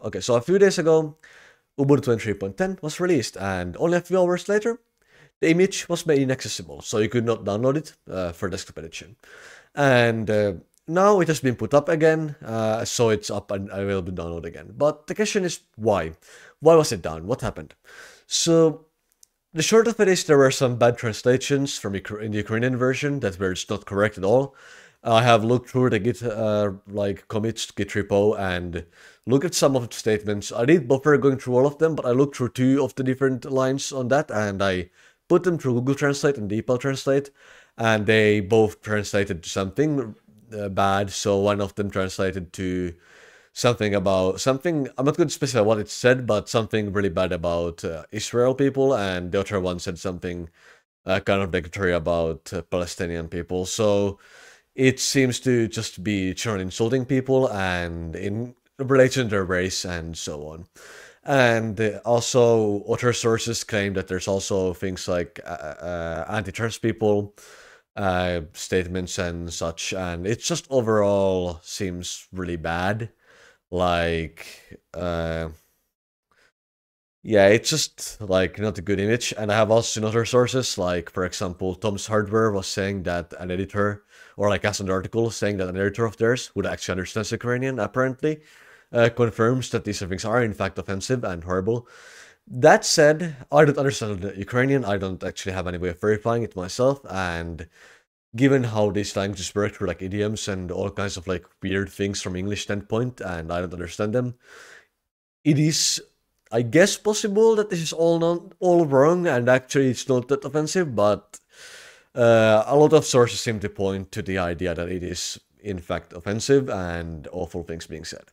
Okay, so a few days ago, Ubuntu 23.10 was released, and only a few hours later, the image was made inaccessible, so you could not download it for desktop edition. And now it has been put up again, so it's up and available to download again. But the question is why? Why was it down? What happened? So the short of it is there were some bad translations from in the Ukrainian version that were just not correct at all. I have looked through the Git commits, Git repo, and looked at some of the statements. I didn't bother going through all of them, but I looked through 2 of the different lines on that, and I put them through Google Translate and DeepL Translate, and they both translated to something bad. So one of them translated to something about something, I'm not going to specify what it said, but something really bad about Israel people, and the other one said something kind of negatory about Palestinian people. So it seems to just be generally insulting people and in relation to their race and so on. And also other sources claim that there's also things like anti-trans people statements and such, and it just overall seems really bad. Like, yeah, it's just like not a good image. And I have also seen other sources, like for example, Tom's Hardware was saying that an editor, or like as an article saying that an editor of theirs who actually understands Ukrainian apparently confirms that these things are in fact offensive and horrible. That said, I don't understand the Ukrainian. I don't actually have any way of verifying it myself, and given how these languages work through like idioms and all kinds of like weird things from English standpoint, and I don't understand them, it is, I guess, possible that this is all wrong and actually it's not that offensive, but a lot of sources seem to point to the idea that it is in fact offensive and awful things being said.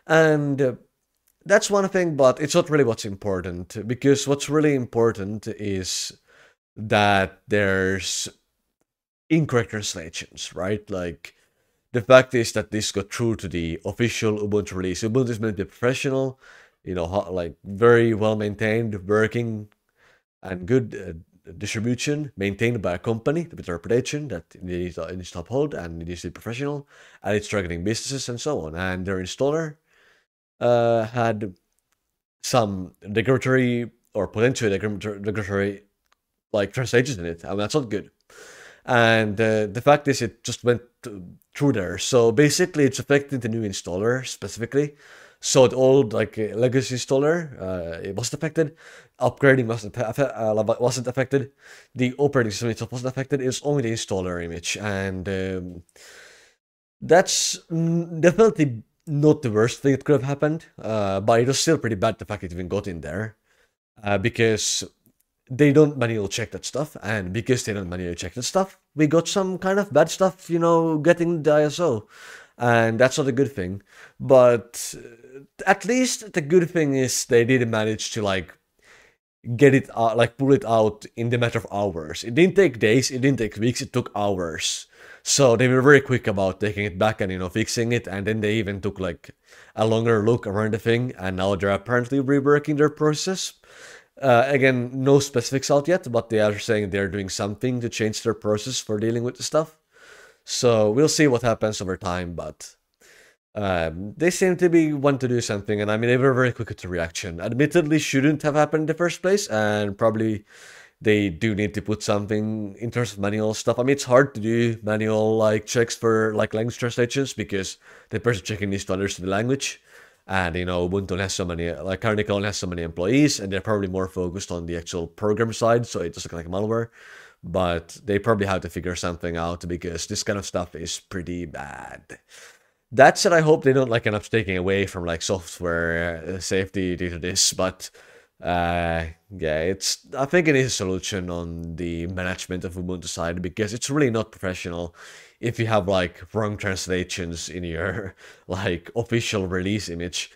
And that's one thing, but it's not really what's important, because what's really important is that there's incorrect translations, right? Like, the fact is that this got through to the official Ubuntu release. Ubuntu is meant to be professional, like very well maintained, working, and good distribution, maintained by a company with a reputation that it needs to uphold, and it needs to be professional, and it's targeting businesses and so on. And their installer had some regulatory or potentially regulatory like translations in it, and that's not good. And the fact is, it just went through there. So basically, it's affecting the new installer specifically. So the old like legacy installer, it wasn't affected. Upgrading wasn't affected. The operating system itself wasn't affected. It's only the installer image, and that's definitely not the worst thing that could have happened. But it was still pretty bad the fact it even got in there, because they don't manually check that stuff, and because they don't manually check that stuff, we got some kind of bad stuff, getting the ISO, and that's not a good thing. But at least the good thing is they did manage to like get it out, like pull it out in the matter of hours. It didn't take days, it didn't take weeks, it took hours. So they were very quick about taking it back and fixing it, and then they even took like a longer look around the thing, and now they're apparently reworking their process. Again, no specifics out yet, but they are saying they're doing something to change their process for dealing with the stuff. So we'll see what happens over time, but they seem to be want to do something, and I mean, they were very quick to reaction. Admittedly, shouldn't have happened in the first place, and probably they do need to put something in terms of manual stuff. I mean, it's hard to do manual like checks for like language translations because the person checking needs to understand the language. And Ubuntu has so many, like Carnicle has so many employees, and they're probably more focused on the actual program side, so it doesn't look like malware. But they probably have to figure something out because this kind of stuff is pretty bad. That said, I hope they don't like end up taking away from like software safety due to this, but yeah, I think it is a solution on the management of Ubuntu side, because it's really not professional if you have like wrong translations in your like official release image.